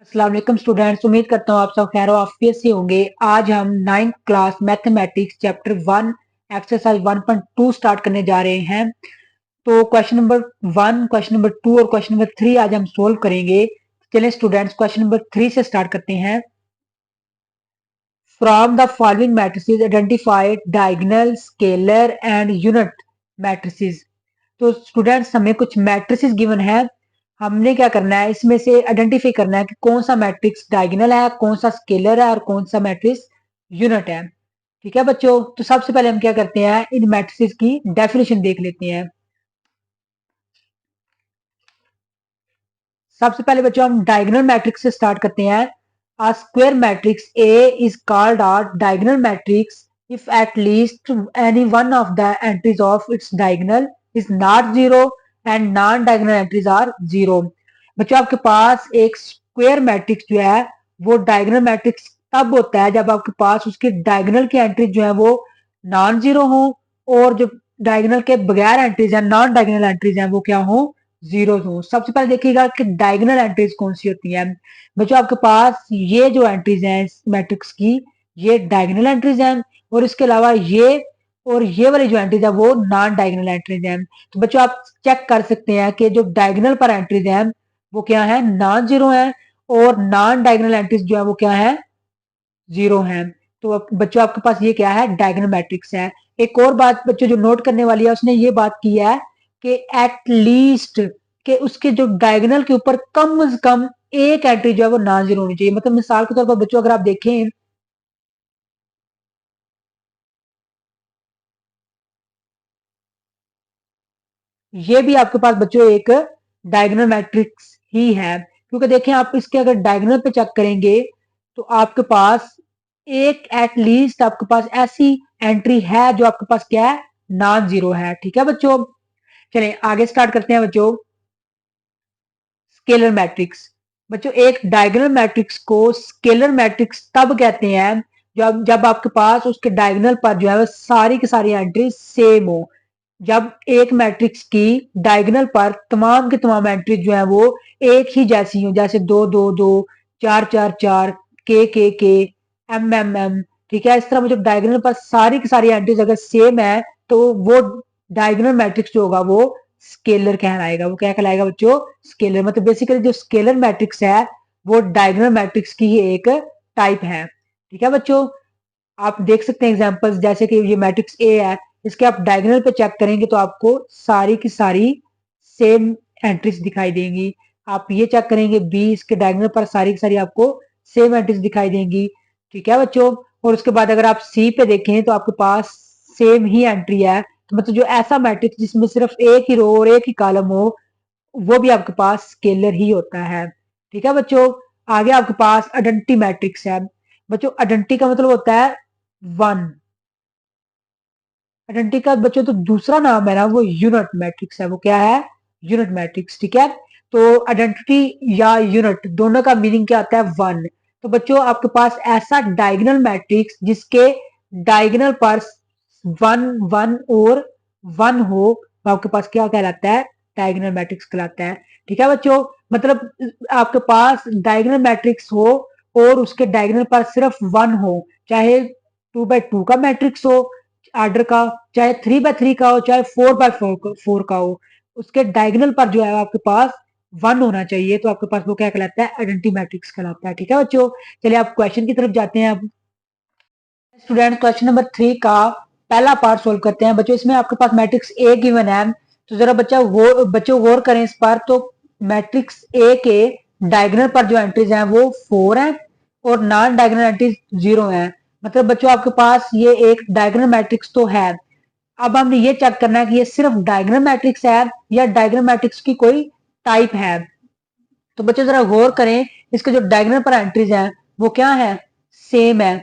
अस्सलाम वालेकुम स्टूडेंट्स, उम्मीद करता हूँ आप सब खैर आफियत से होंगे। आज हम 9th class mathematics chapter 1 exercise 1.2 start करने जा रहे हैं। तो क्वेश्चन नंबर 1, क्वेश्चन नंबर 2 और क्वेश्चन नंबर 3 आज हम सोल्व करेंगे। चलिए स्टूडेंट्स क्वेश्चन नंबर 3 से स्टार्ट करते हैं। From the following matrices identified diagonal, scalar and unit matrices. तो स्टूडेंट्स हमें कुछ मैट्रिसेस गिवन है। हमने क्या करना है, इसमें से आइडेंटिफाई करना है कि कौन सा मैट्रिक्स डायगोनल है, कौन सा स्केलर है और कौन सा मैट्रिक्स यूनिट है। ठीक है बच्चों, तो सबसे पहले हम क्या करते हैं, इन मैट्रिसेस की डेफिनेशन देख लेते हैं। सबसे पहले बच्चों हम डायगोनल मैट्रिक्स से स्टार्ट करते हैं। A square matrix A is called a diagonal matrix if at least any one of the entries of its diagonal is not zero and non-diagonal entries are zero। बच्चों आपके पास एक square matrix जो है वो diagonal matrix तब होता है जब आपके पास उसके डायगोनल की एंट्रीज जो है वो नॉन जीरो हो, और जो डायगोनल के बगैर एंट्रीज है, नॉन डायगोनल एंट्रीज हैं, वो क्या हो, जीरो हो। सबसे पहले देखिएगा कि डायगोनल एंट्रीज कौन सी होती हैं। बच्चों आपके पास ये जो एंट्रीज हैं इस मैट्रिक्स की, ये डायगोनल एंट्रीज हैं, और इसके अलावा ये और ये वाली जो एंट्रीज है वो नॉन डायगोनल एंट्रीज हैं। तो बच्चों आप चेक कर सकते हैं कि जो डायगोनल पर एंट्रीज हैं वो क्या है, नॉन जीरो है, और नॉन डायगोनल एंट्रीज जो है वो क्या है, जीरो है। तो बच्चों आपके पास ये क्या है, डायगोनल मैट्रिक्स है। एक और बात बच्चों जो नोट करने वाली है, उसने ये बात की है कि एट लीस्ट के उसके जो डायगोनल के ऊपर कम से कम एक एंट्री जो है वो नॉन जीरो होनी चाहिए। मतलब मिसाल के तौर पर बच्चों अगर आप देखें, ये भी आपके पास बच्चों एक डायगोनल मैट्रिक्स ही है, क्योंकि देखें आप इसके अगर डायगोनल पे चेक करेंगे तो आपके पास एक एटलीस्ट आपके पास ऐसी एंट्री है जो आपके पास क्या है, नॉन जीरो है। ठीक है बच्चों, चलिए आगे स्टार्ट करते हैं बच्चों। Scalar matrix. बच्चों एक डायगोनल मैट्रिक्स को स्केलर मैट्रिक्स तब कहते हैं जब आपके पास उसके डायगोनल पर जो है वो सारी की सारी एंट्री सेम हो। जब एक मैट्रिक्स की डायगोनल पर तमाम की तमाम एंट्री जो है वो एक ही जैसी हो, जैसे 2 2 2, 4 4 4, के एम। ठीक है, इस तरह मतलब डायगोनल पर सारी की सारी एंट्रीज अगर सेम है तो वो डायगोनल मैट्रिक्स जो होगा वो स्केलर कहलाएगा। वो क्या कहलाएगा बच्चों, स्केलर। मतलब बेसिकली जो स्केलर मैट्रिक्स है वो डायगोनल मैट्रिक्स की ही एक टाइप है। ठीक है बच्चों, आप देख सकते हैं एग्जांपल्स, जैसे कि ये मैट्रिक्स ए है, इसके आप डायगोनल पे चेक करेंगे तो आपको सारी की सारी सेम एंट्रीज दिखाई देंगी। आप ये चेक करेंगे बी, इसके डायगोनल पर सारी की सारी आपको सेम एंट्रीज दिखाई देंगी। ठीक है बच्चों, और उसके बाद अगर आप सी पे देखें तो आपके पास सेम ही एंट्री है। तो मतलब जो ऐसा मैट्रिक्स जिसमें सिर्फ एक ही रो और एक ही कॉलम हो, वो भी आपके पास स्केलर ही होता है। ठीक है बच्चों, आगे आपके पास आइडेंटिटी मैट्रिक्स है। बच्चों आइडेंटिटी का मतलब होता है वन। आइडेंटिटी का बच्चों तो दूसरा नाम है ना, वो यूनिट मैट्रिक्स है। वो क्या है, यूनिट मैट्रिक्स। ठीक है, तो आइडेंटिटी या यूनिट दोनों का मीनिंग क्या आता है, वन। तो बच्चों आपके पास ऐसा डायगोनल मैट्रिक्स जिसके डायगोनल पर वन वन और वन हो, वो आपके पास क्या कहलाता है, डायगोनल मैट्रिक्स कहलाता है। ठीक है बच्चों, मतलब आपके पास डायगोनल मैट्रिक्स हो और उसके डायगोनल पर सिर्फ वन हो, चाहे 2 बाय 2 का मैट्रिक्स हो आर्डर का, चाहे 3 बाय 3 का हो, चाहे 4 बाय 4 का हो, उसके डायगोनल पर जो है आपके पास वन होना चाहिए। तो आपके पास वो क्या कहलाता है, आइडेंटिटी मैट्रिक्स कहलाता है। ठीक है बच्चों, चलिए आप क्वेश्चन की तरफ जाते हैं। अब स्टूडेंट क्वेश्चन नंबर 3 का पहला पार्ट सोल्व करते हैं। बच्चों इसमें आपके पास मैट्रिक्स ए गिवन है, तो जरा बच्चों गौर करें इस पर। तो मैट्रिक्स ए के डायगोनल पर जो एंट्रीज हैं वो 4 हैं और नॉन डायगोनल एंट्रीज 0 हैं। मतलब बच्चों आपके पास ये एक डायगोनल मैट्रिक्स तो है। अब हमने ये चेक करना है कि ये सिर्फ डायगोनल मैट्रिक्स है या डायगोनल मैट्रिक्स की कोई टाइप है। तो बच्चों जरा गौर करें, इसके जो डायगोनल पर एंट्रीज हैं वो क्या है, सेम है।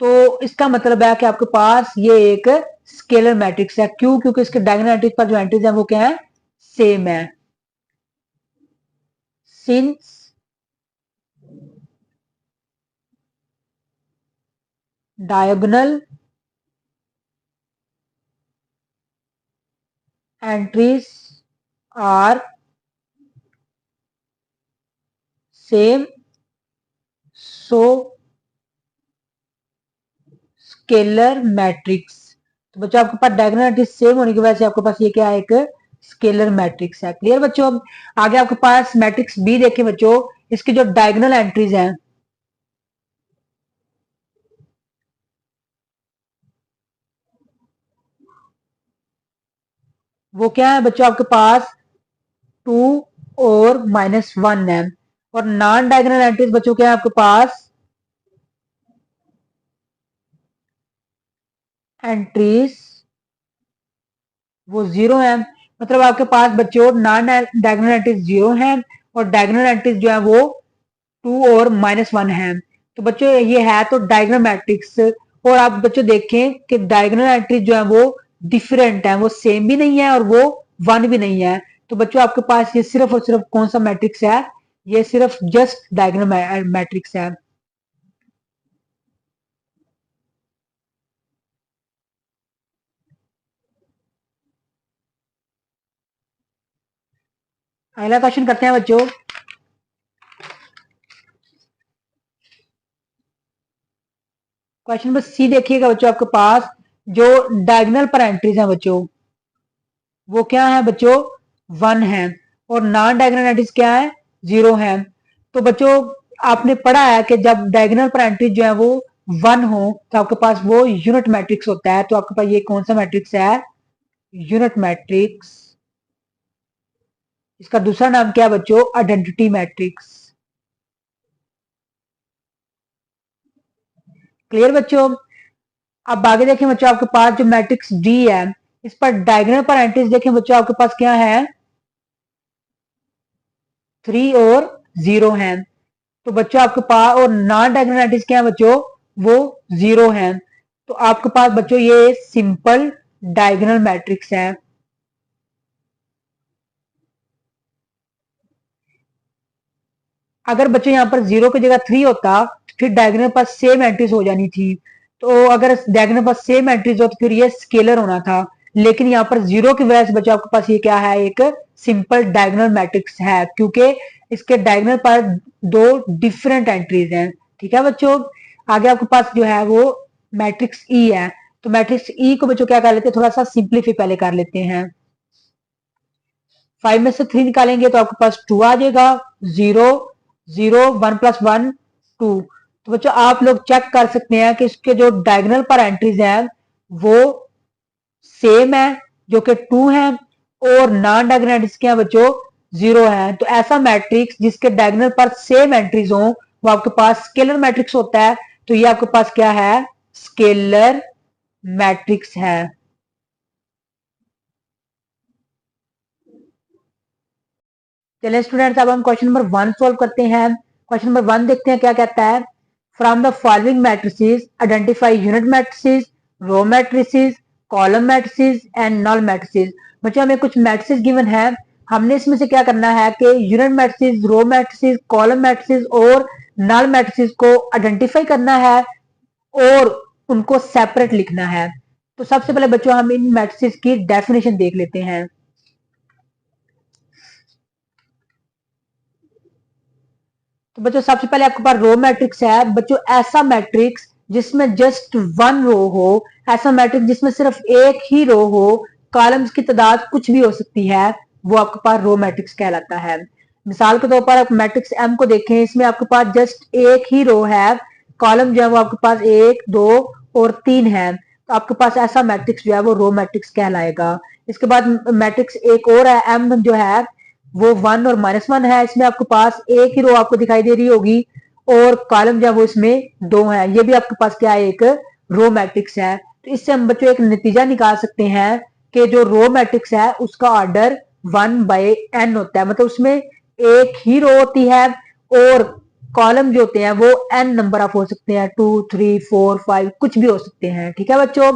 तो इसका मतलब है कि आपके पास ये एक स्केलर मैट्रिक्स है। क्यों, क्योंकि इसके डायगोनल एंट्रीज पर जो एंट्रीज हैं वो क्या है, सेम है। Since diagonal entries are same also scalar matrix. तो बच्चों आपके पास डायगोनल एंट्रीज सेम होने की वजह से आपके पास ये क्या है, एक स्केलर मैट्रिक्स है। क्लियर बच्चों। अब आगे आपके पास मैट्रिक्स बी देखें बच्चों, इसकी जो डायगोनल एंट्रीज हैं वो क्या है बच्चों, आपके पास 2 और -1 है। और नॉन डायगोनल एंट्रीज बच्चों क्या है आपके पास, एंट्रीज वो 0 है। मतलब आपके पास बच्चों नॉन डायगोनल एंट्रीज 0 है और डायगोनल एंट्रीज जो है वो 2 और -1 है। तो बच्चों ये है तो डायगोनल मैट्रिक्स। और आप बच्चों देखें कि डायगोनल एंट्रीज जो है वो डिफरेंट है, वो सेम भी नहीं है और वो 1 भी नहीं है। तो बच्चों आपके पास ये सिर्फ और सिर्फ कौन सा मैट्रिक्स है, ये सिर्फ जस्ट डायगोनल मैट्रिक्स है। अगला क्वेश्चन करते हैं बच्चों। क्वेश्चन नंबर सी देखिएगा बच्चों, आपके पास जो डायगोनल पर एंट्रीज हैं बच्चों वो क्या है बच्चों, 1 है। और नॉन डायगोनल एंट्रीज क्या है, 0 है। तो बच्चों आपने पढ़ा है कि जब डायगोनल पर एंट्रीज जो है वो 1 हो तो आपके पास वो यूनिट मैट्रिक्स होता है। तो आपके पास ये कौन सा मैट्रिक्स है, यूनिट मैट्रिक्स। इसका दूसरा नाम क्या है बच्चों, आइडेंटिटी मैट्रिक्स। क्लियर बच्चों। अब आगे देखें बच्चों, आपके पास जो मैट्रिक्स डी है इस पर डायगोनल पर एंट्रीज देखें बच्चों, आपके पास क्या है, 3 और 0 है। तो बच्चों आपके पास और नॉन डायगोनल एंट्रीज क्या है बच्चों, वो 0 है। तो आपके पास बच्चों ये सिंपल डायगोनल मैट्रिक्स है। अगर बच्चों यहाँ पर 0 की जगह 3 होता तो फिर डायगोनल पर सेम एंट्रीज हो जानी थी। तो अगर डायगोनल पर सेम एंट्रीज हो तो फिर ये स्केलर होना था। लेकिन यहाँ पर 0 की वजह से बच्चों आपके पास ये क्या है, एक सिंपल डायगोनल मैट्रिक्स है, क्योंकि इसके डायगोनल पर 2 डिफरेंट एंट्रीज हैं। ठीक है बच्चों। आगे आपके पास जो है वो मैट्रिक्स ई है। तो मैट्रिक्स ई को बच्चों क्या कर लेते हैं, थोड़ा सा सिंप्लीफाई पहले कर लेते हैं। 5 में से 3 निकालेंगे तो आपके पास 2 आ जाएगा। 0 0 1 + 1 2। तो बच्चों आप लोग चेक कर सकते हैं कि इसके जो डायगोनल पर एंट्रीज हैं वो सेम है, जो कि 2 है। और नॉन डायगोनल एंट्रीज क्या है बच्चों, 0 है। तो ऐसा मैट्रिक्स जिसके डायगोनल पर सेम एंट्रीज हो वो आपके पास स्केलर मैट्रिक्स होता है। तो ये आपके पास क्या है, स्केलर मैट्रिक्स है। चलिए स्टूडेंट्स, अब हम क्वेश्चन नंबर 1 सॉल्व करते हैं। क्वेश्चन नंबर 1 देखते हैं क्या कहता है। From the following matrices identify unit matrices, row matrices, column matrices and null matrices. बच्चों हमें कुछ मैट्रिसेस गिवन है, हमने इसमें से क्या करना है कि unit matrices, row matrices, column matrices और नल मैट्रिसेस को आइडेंटिफाई करना है और उनको सेपरेट लिखना है। तो सबसे पहले बच्चों हम इन मैट्रिसेस की डेफिनेशन देख लेते हैं। तो बच्चों सबसे पहले आपके पास रो मैट्रिक्स है। बच्चों ऐसा मैट्रिक्स जिसमें जस्ट 1 रो हो, ऐसा मैट्रिक्स जिसमें सिर्फ एक ही रो हो, कॉलम्स की तादाद कुछ भी हो सकती है, वो आपके पास रो मैट्रिक्स कहलाता है। मिसाल के तौर पर आप मैट्रिक्स एम को देखें, इसमें आपके पास जस्ट एक ही रो है, कॉलम जो है वो आपके पास 1 2 और 3 है। तो आपके पास ऐसा मैट्रिक्स जो है वो रो मैट्रिक्स कहलाएगा। इसके बाद मैट्रिक्स एक और है, एम जो है वो 1 और -1 है। इसमें आपके पास एक ही रो आपको दिखाई दे रही होगी और कॉलम जो है वो इसमें 2 है। ये भी आपके पास क्या है, एक रो मैट्रिक्स है। तो इससे हम बच्चों एक नतीजा निकाल सकते हैं कि जो रो मैट्रिक्स है उसका ऑर्डर 1/n होता है। मतलब उसमें एक ही रो होती है और कॉलम जो होते हैं वो n नंबर ऑफ हो सकते हैं, 2 3 4 5 कुछ भी हो सकते हैं। ठीक है बच्चों।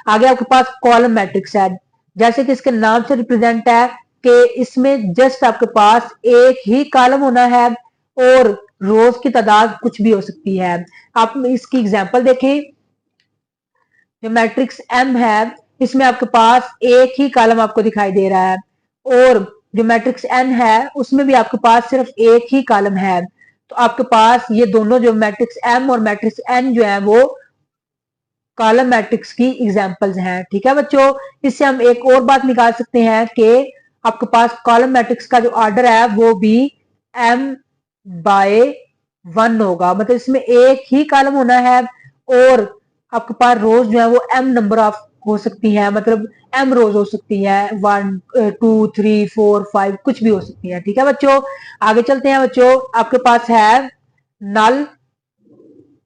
आगे आपके पास कॉलम मैट्रिक्स है, जैसे कि इसके नाम से रिप्रेजेंट है कि इसमें जस्ट आपके पास एक ही कॉलम होना है और रोज की तादाद कुछ भी हो सकती है। आप इसकी एग्जांपल देखें। जो मैट्रिक्स एम है इसमें आपके पास एक ही कॉलम आपको दिखाई दे रहा है, और जो मैट्रिक्स एन है उसमें भी आपके पास सिर्फ एक ही कॉलम है। तो आपके पास ये दोनों जो मैट्रिक्स एम और मैट्रिक्स एन जो है वो कॉलम मैट्रिक्स की एग्जांपल्स हैं। ठीक है बच्चों, इससे हम एक और बात निकाल सकते हैं कि आपके पास कॉलम मैट्रिक्स का जो ऑर्डर है वो भी एम बाय 1 होगा, मतलब इसमें एक ही कॉलम होना है और आपके पास रोज जो है वो एम नंबर ऑफ हो सकती है, मतलब एम रोज हो सकती है, 1 2 3 4 5 कुछ भी हो सकती है। ठीक है बच्चों, आगे चलते हैं बच्चों। आपके पास है नल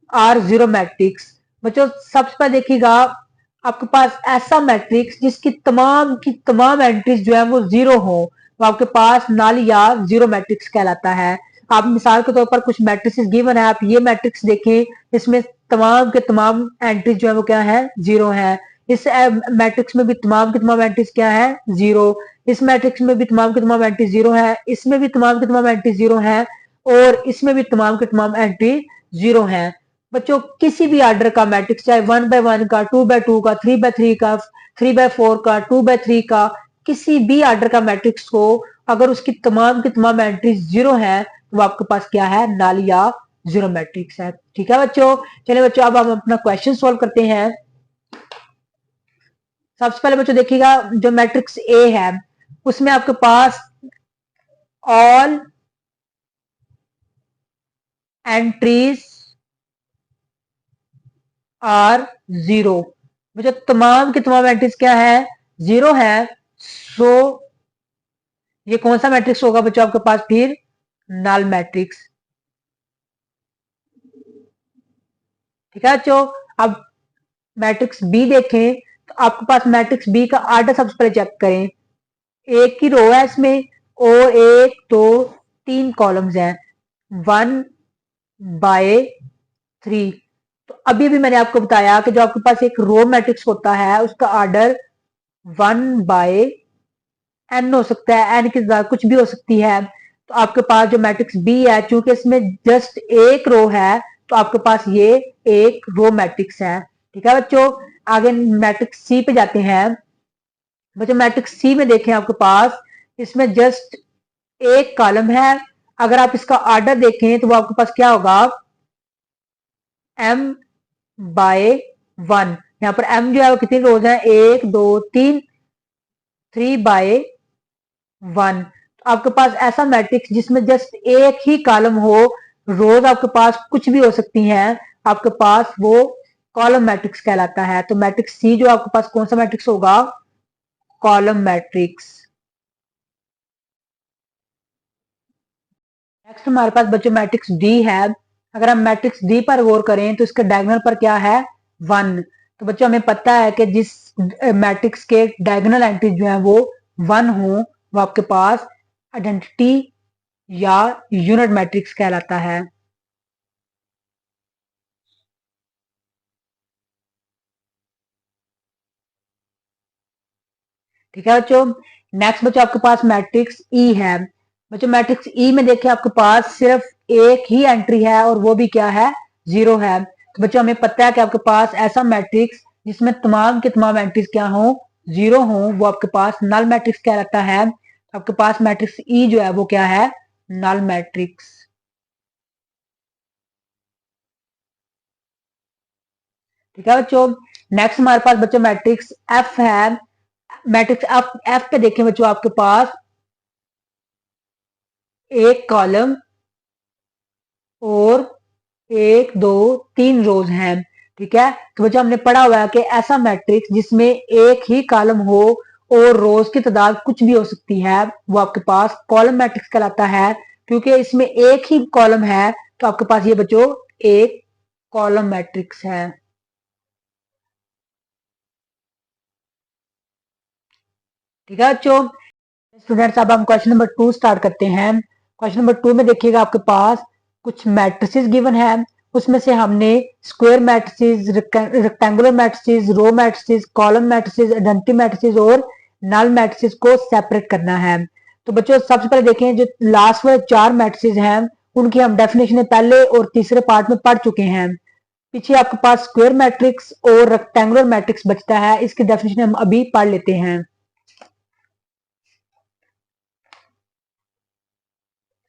आर जीरो मैट्रिक्स। बच्चों सबसे पहले देखिएगा, आपके पास ऐसा मैट्रिक्स जिसकी तमाम की तमाम एंट्रीज जो है वो जीरो हो, तो आपके पास नल या जीरो मैट्रिक्स कहलाता है। आप मिसाल के तौर पर कुछ मैट्रिक्स गिवन है, आप ये मैट्रिक्स देखें, इसमें तमाम के तमाम एंट्रीज जो है वो क्या है, जीरो है। इस मैट्रिक्स में भी तमाम के तमाम एंट्रीज क्या है, जीरो। इस मैट्रिक्स में भी तमाम के तमाम एंट्री जीरो है, इसमें भी तमाम के तमाम एंट्री जीरो है और इसमें भी तमाम के तमाम एंट्री जीरो है। बच्चों किसी भी ऑर्डर का मैट्रिक्स, चाहे 1 by 1 का, 2 by 2 का, 3 by 3 का, 3 by 4 का, 2 by 3 का, किसी भी ऑर्डर का मैट्रिक्स हो, अगर उसकी तमाम की तमाम एंट्री जीरो है तो आपके पास क्या है, नल या जीरो मैट्रिक्स है। ठीक है बच्चों, चलिए बच्चों अब हम अपना क्वेश्चन सॉल्व करते हैं। सबसे पहले बच्चों देखिएगा, जो मैट्रिक्स ए है उसमें आपके पास ऑल एंट्रीज आर जीरो, मुझे तमाम की तमाम मैट्रिक्स क्या है, जीरो है। सो ये कौन सा मैट्रिक्स होगा बच्चों आपके पास, फिर नल मैट्रिक्स। ठीक है बच्चों, अब मैट्रिक्स बी देखें, तो आपके पास मैट्रिक्स बी का ऑर्डर सबसे पहले चेक करें। एक ही रो है इसमें और 1 2 3 कॉलम्स हैं, 1 by 3। तो अभी भी मैंने आपको बताया कि जो आपके पास एक रो मैट्रिक्स होता है उसका ऑर्डर 1/n हो सकता है, एन की ज्यादा कुछ भी हो सकती है। तो आपके पास जो मैट्रिक्स बी है, चूंकि इसमें जस्ट एक रो है तो आपके पास ये एक रो मैट्रिक्स है। ठीक है बच्चों, आगे मैट्रिक्स सी पे जाते हैं। बच्चों मैट्रिक्स सी में देखें, आपके पास इसमें जस्ट एक कॉलम है। अगर आप इसका ऑर्डर देखें तो वो आपके पास क्या होगा, m/1। यहाँ पर m जो है वो कितनी रोज है, 1 2 3, 3/1। तो आपके पास ऐसा मैट्रिक्स जिसमें जस्ट एक ही कॉलम हो, रोज आपके पास कुछ भी हो सकती हैं, आपके पास वो कॉलम मैट्रिक्स कहलाता है। तो मैट्रिक्स सी जो आपके पास कौन सा मैट्रिक्स होगा, कॉलम मैट्रिक्स। नेक्स्ट हमारे पास बच्चों मैट्रिक्स डी है। अगर हम मैट्रिक्स डी पर गौर करें तो इसके डायगोनल पर क्या है, 1। तो बच्चों हमें पता है कि जिस मैट्रिक्स के डायगोनल एंट्री जो है वो 1 हो, वो आपके पास आइडेंटिटी या यूनिट मैट्रिक्स कहलाता है। ठीक है बच्चों, नेक्स्ट बच्चों आपके पास मैट्रिक्स ई है। बच्चों मैट्रिक्स ई में देखिए आपके पास सिर्फ एक ही एंट्री है और वो भी क्या है, जीरो है। तो बच्चों हमें पता है कि आपके पास ऐसा मैट्रिक्स जिसमें तमाम के तमाम एंट्रीज क्या हो, जीरो हो, वो आपके पास नल मैट्रिक्स कहलाता है। आपके पास मैट्रिक्स ई जो है वो क्या है, नल मैट्रिक्स। ठीक है बच्चों, नेक्स्ट हमारे पास बच्चों मैट्रिक्स एफ है। मैट्रिक्स एफ एफ पे देखें बच्चों, आपके पास एक कॉलम और 1 2 3 रोज हैं। ठीक है, तो बच्चों हमने पढ़ा हुआ है कि ऐसा मैट्रिक्स जिसमें एक ही कॉलम हो और रोज की तादाद कुछ भी हो सकती है, वो आपके पास कॉलम मैट्रिक्स कहलाता है। क्योंकि इसमें एक ही कॉलम है तो आपके पास ये बच्चों एक कॉलम मैट्रिक्स है। ठीक है बच्चों, स्टूडेंट्स अब हम क्वेश्चन नंबर 2 स्टार्ट करते हैं। क्वेश्चन नंबर 2 में देखिएगा आपके पास कुछ मैट्रिसेस गिवन है, उसमें से हमने square matrices, rectangular matrices, row matrices, column matrices, identity matrices और नल मैट्रिसेस को सेपरेट करना है। तो बच्चों सबसे पहले देखें, जो लास्ट वाले 4 मैट्रिसेस हैं उनकी हम डेफिनेशन पहले और तीसरे पार्ट में पढ़ चुके हैं। पीछे आपके पास स्क्वायर मैट्रिक्स और रेक्टेंगुलर मैट्रिक्स बचता है, इसकी डेफिनेशन हम अभी पढ़ लेते हैं।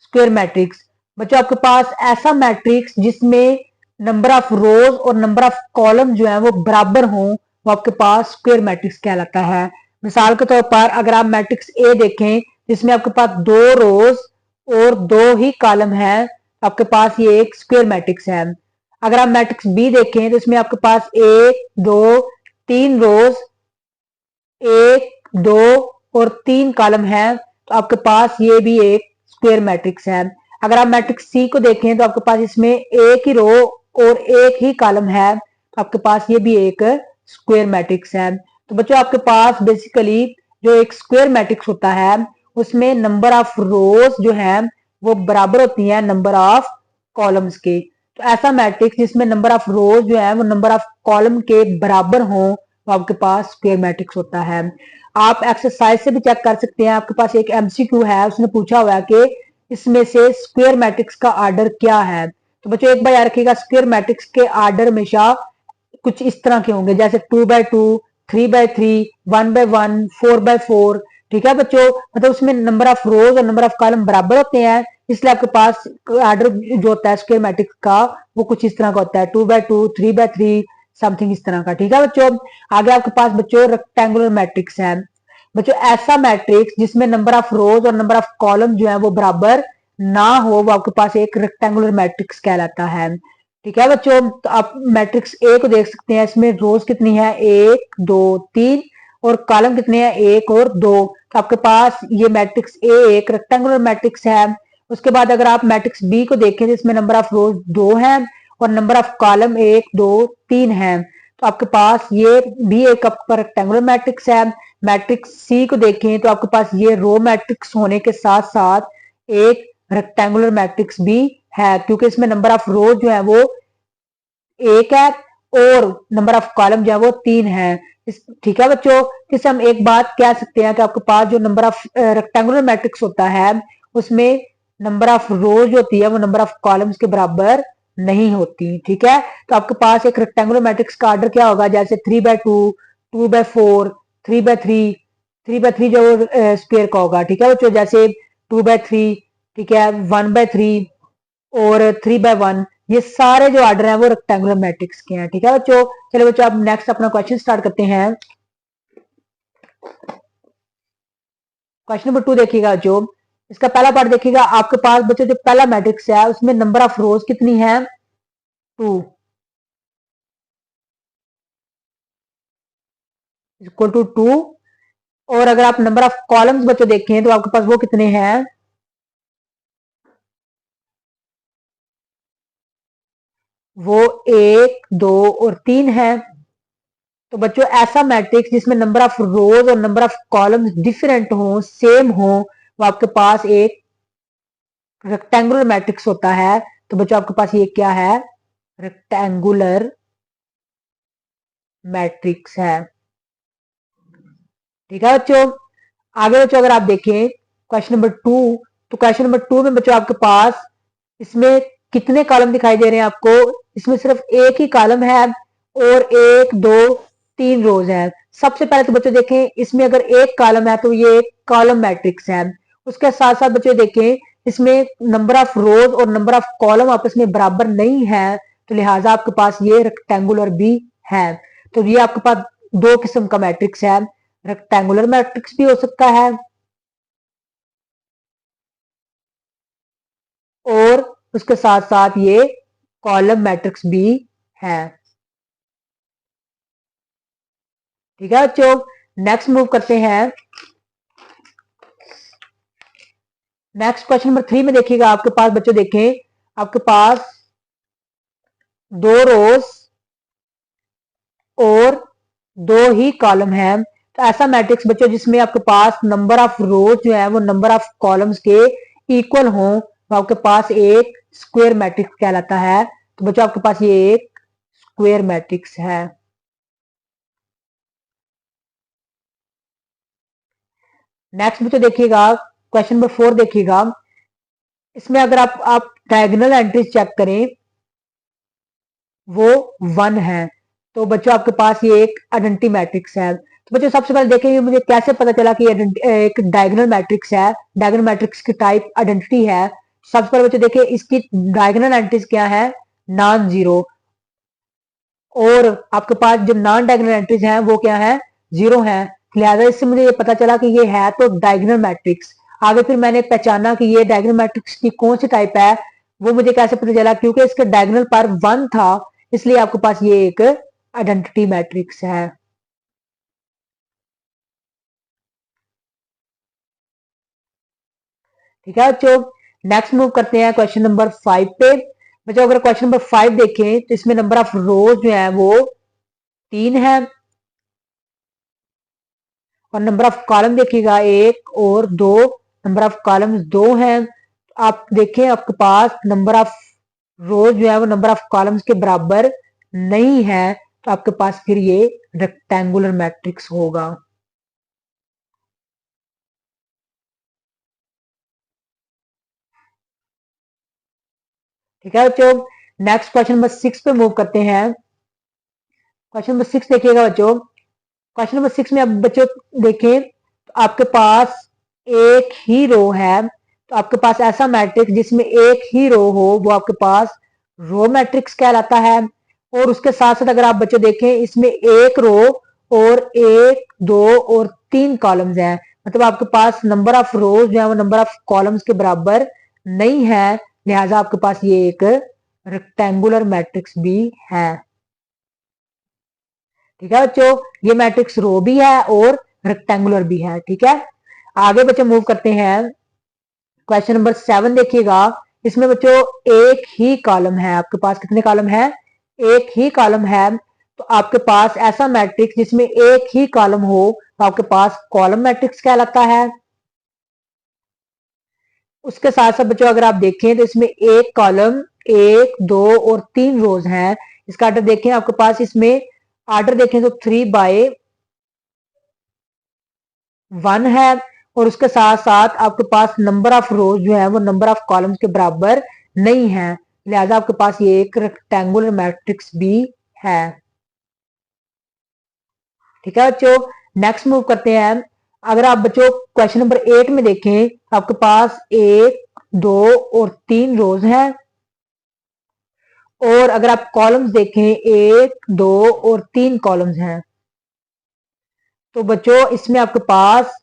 स्क्वायर मैट्रिक्स, बच्चों आपके पास ऐसा मैट्रिक्स जिसमें नंबर ऑफ रोज और नंबर ऑफ कॉलम जो है वो बराबर हों, वो आपके पास स्क्वायर मैट्रिक्स कहलाता है। मिसाल के तौर पर अगर आप मैट्रिक्स ए देखें जिसमें आपके पास 2 रोज और 2 ही कॉलम है, आपके पास ये एक स्क्वायर मैट्रिक्स है। अगर आप मैट्रिक्स बी देखें तो इसमें आपके पास 1 2 3 रोज, 1 2 और 3 कॉलम है, तो आपके पास ये भी एक स्क्वायर मैट्रिक्स है। अगर आप मैट्रिक्स सी को देखें तो आपके पास इसमें एक ही रो और एक ही कॉलम है, तो आपके पास ये भी एक स्क्वायर मैट्रिक्स है। तो बच्चों आपके पास बेसिकली जो एक स्क्वायर मैट्रिक्स होता है उसमें नंबर ऑफ रोज जो है वो बराबर होती है नंबर ऑफ कॉलम्स के। तो ऐसा मैट्रिक्स जिसमें नंबर ऑफ रोज जो है वो नंबर ऑफ कॉलम के बराबर हो, तो आपके पास स्क्वायर मैट्रिक्स होता है। आप एक्सरसाइज से भी चेक कर सकते हैं, आपके पास एक एमसीक्यू है, उसने पूछा हुआ है कि इसमें से स्क्वायर मैट्रिक्स का आर्डर क्या है। तो बच्चों एक बार याद रखिएगा, स्क्वायर मैट्रिक्स के आर्डर हमेशा कुछ इस तरह के होंगे, जैसे 2x2, 3x3, 1x1, 4x4। ठीक है बच्चों, मतलब उसमें नंबर ऑफ रोज और नंबर ऑफ कॉलम बराबर होते हैं, इसलिए आपके पास आर्डर जो होता है स्क्वायर मैट्रिक्स का वो कुछ इस तरह का होता है, 2x2, 3x3, समथिंग इस तरह का। ठीक है बच्चों, आगे आपके पास बच्चों रेक्टेंगुलर मैट्रिक्स है। बच्चों ऐसा मैट्रिक्स जिसमें नंबर ऑफ रोज और नंबर ऑफ कॉलम जो है वो बराबर ना हो, वो आपके पास एक रेक्टेंगुलर मैट्रिक्स कहलाता है। ठीक है बच्चों, तो आप मैट्रिक्स ए को देख सकते हैं, इसमें रोज कितनी है, 1 2 3, और कॉलम कितने हैं, 1 और 2। तो आपके पास ये मैट्रिक्स ए एक रेक्टेंगुलर मैट्रिक्स है। उसके बाद अगर आप मैट्रिक्स बी को देखें तो इसमें नंबर ऑफ रोज 2 है और नंबर ऑफ कॉलम 1 2 3 है, तो आपके पास ये भी एक आपका रेक्टेंगुलर मैट्रिक्स है। मैट्रिक्स सी को देखें तो आपके पास ये रो मैट्रिक्स होने के साथ साथ एक रेक्टेंगुलर मैट्रिक्स भी है, क्योंकि इसमें नंबर ऑफ रोज जो है वो 1 है और नंबर ऑफ कॉलम जो है वो 3 है। ठीक है बच्चों, इससे हम एक बात कह सकते हैं कि आपके पास जो नंबर ऑफ रेक्टेंगुलर मैट्रिक्स होता है उसमें नंबर ऑफ रोज होती है वो नंबर ऑफ कॉलम्स के बराबर नहीं होती। ठीक है, तो आपके पास एक रेक्टेंगुलर मैट्रिक्स का ऑर्डर क्या होगा, जैसे 3x2, 2x4, 3x3, 3x3 जो स्क्वायर का होगा। ठीक है बच्चों, जैसे 2x3, ठीक है, 1x3 और 3x1, ये सारे जो ऑर्डर हैं वो रेक्टेंगुलर मैट्रिक्स के हैं। ठीक है बच्चों, चलिए बच्चों अब नेक्स्ट अपना क्वेश्चन स्टार्ट करते हैं। क्वेश्चन नंबर 2 देखिएगा, जो इसका पहला पार्ट देखिएगा, आपके पास बच्चों जो पहला मैट्रिक्स है उसमें नंबर ऑफ रोज कितनी है, 2 इक्वल टू 2, और अगर आप नंबर ऑफ कॉलम्स बच्चों देखें तो आपके पास वो कितने हैं, वो 1 2 और 3 है। तो बच्चों ऐसा मैट्रिक्स जिसमें नंबर ऑफ रोज और नंबर ऑफ कॉलम्स डिफरेंट हो, सेम हो, वो आपके पास एक रेक्टेंगुलर मैट्रिक्स होता है। तो बच्चों आपके पास ये क्या है, रेक्टेंगुलर मैट्रिक्स है। ठीक है बच्चों, आगे बच्चों अगर आप देखें क्वेश्चन नंबर 2, तो क्वेश्चन नंबर 2 में बच्चों आपके पास इसमें कितने कॉलम दिखाई दे रहे हैं आपको, इसमें सिर्फ एक ही कॉलम है और 1 2 3 रोज है। सबसे पहले तो बच्चों देखें इसमें अगर एक कॉलम है तो ये एक कॉलम मैट्रिक्स है। उसके साथ साथ बच्चों देखें इसमें नंबर ऑफ रोज और नंबर ऑफ कॉलम आपस में बराबर नहीं है, तो लिहाजा आपके पास ये रेक्टेंगुलर भी है। तो ये आपके पास दो किस्म का मैट्रिक्स है, रेक्टेंगुलर मैट्रिक्स भी हो सकता है और उसके साथ साथ ये कॉलम मैट्रिक्स भी है। ठीक है बच्चों, नेक्स्ट मूव करते हैं। नेक्स्ट क्वेश्चन नंबर 3 में देखिएगा, आपके पास बच्चों देखें आपके पास 2 रोज और 2 ही कॉलम है। तो ऐसा मैट्रिक्स बच्चों जिसमें आपके पास नंबर ऑफ रोज जो है वो नंबर ऑफ कॉलम्स के इक्वल हो, वो आपके पास एक स्क्वायर मैट्रिक्स कहलाता है। तो बच्चों आपके पास ये एक स्क्वायर मैट्रिक्स है। नेक्स्ट बच्चों देखिएगा क्वेश्चन नंबर 4 देखिएगा, इसमें अगर आप डायगोनल एंट्रीज चेक करें वो 1 है। तो बच्चों आपके पास ये एक आइडेंटिटी मैट्रिक्स है। तो बच्चों सबसे पहले देखेंगे मुझे कैसे पता चला कि एक डायगोनल मैट्रिक्स है, डायगोनल मैट्रिक्स की टाइप आइडेंटिटी है। सबसे पहले बच्चों देखिए इसकी डायगोनल एंट्रीज क्या है, नॉन जीरो, और आपके पास जो नॉन डायगोनल एंट्रीज हैं वो क्या है, जीरो है। लिहाजा इससे मुझे ये पता चला कि ये है तो डायगोनल मैट्रिक्स। आगे फिर मैंने पहचाना कि ये डायगोनल मैट्रिक्स की कौन सी टाइप है, वो मुझे कैसे पता चला, क्योंकि इसका डायगोनल पर 1 था, इसलिए आपके पास ये एक आइडेंटिटी मैट्रिक्स है। ठीक है बच्चों, नेक्स्ट मूव करते हैं क्वेश्चन नंबर 5 पे। बच्चों अगर क्वेश्चन नंबर 5 देखें तो इसमें नंबर ऑफ रोज जो है वो 3 है, और नंबर ऑफ कॉलम देखिएगा 1 और 2, नंबर ऑफ कॉलम्स 2 हैं। आप देखें आपके पास नंबर ऑफ रोज जो है वो नंबर ऑफ कॉलम्स के बराबर नहीं है, तो आपके पास फिर ये रेक्टेंगुलर मैट्रिक्स होगा। ठीक है बच्चों, नेक्स्ट क्वेश्चन नंबर 6 पे मूव करते हैं। क्वेश्चन नंबर 6 देखिएगा बच्चों। क्वेश्चन नंबर 6 में अब बच्चों देखें तो आपके पास एक ही रो है, तो आपके पास ऐसा मैट्रिक्स जिसमें एक ही रो हो वो आपके पास रो मैट्रिक्स कहलाता है। और उसके साथ साथ अगर आप बच्चों देखें इसमें एक रो और 1 2 और 3 कॉलम्स हैं, मतलब आपके पास नंबर ऑफ रोज जो है वो नंबर ऑफ कॉलम्स के बराबर नहीं है, लिहाजा आपके पास ये एक रेक्टेंगुलर मैट्रिक्स भी है। ठीक है बच्चों, ये मैट्रिक्स रो भी है और रेक्टेंगुलर भी है। ठीक है, आगे बच्चों मूव करते हैं। क्वेश्चन नंबर 7 देखिएगा। इसमें बच्चों एक ही कॉलम है, आपके पास कितने कॉलम है, एक ही कॉलम है। तो आपके पास ऐसा मैट्रिक्स जिसमें एक ही कॉलम हो तो आपके पास कॉलम मैट्रिक्स कहलाता है। उसके साथ साथ बच्चों अगर आप देखें तो इसमें एक कॉलम 1 2 और 3 रोज हैं। इसका आर्डर देखें, आपके पास इसमें आर्डर देखें तो 3/1 है, और उसके साथ साथ आपके पास नंबर ऑफ रोज जो है वो नंबर ऑफ कॉलम्स के बराबर नहीं है, लिहाजा आपके पास ये एक रेक्टेंगुलर मैट्रिक्स भी है। ठीक है बच्चों, नेक्स्ट मूव करते हैं। अगर आप बच्चों क्वेश्चन नंबर 8 में देखें आपके पास 1 2 और 3 रोज हैं, और अगर आप कॉलम्स देखें 1 2 और 3 कॉलम्स हैं, तो बच्चों इसमें आपके पास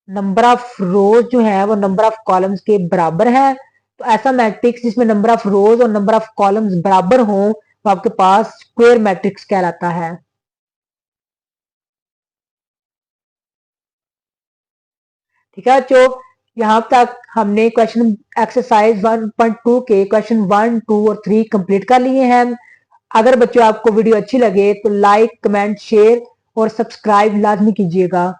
नंबर ऑफ रोज जो है वो नंबर ऑफ कॉलम्स के बराबर है। तो ऐसा मैट्रिक्स जिसमें नंबर ऑफ रोज और नंबर ऑफ कॉलम्स बराबर हो वो आपके पास स्क्वायर मैट्रिक्स कहलाता है। ठीक है बच्चों, यहां तक हमने क्वेश्चन एक्सरसाइज 1.2 के क्वेश्चन 1 2 और 3 कंप्लीट कर लिए हैं। अगर बच्चों आपको वीडियो अच्छी लगे तो लाइक कमेंट शेयर और सब्सक्राइब लाजमी कीजिएगा।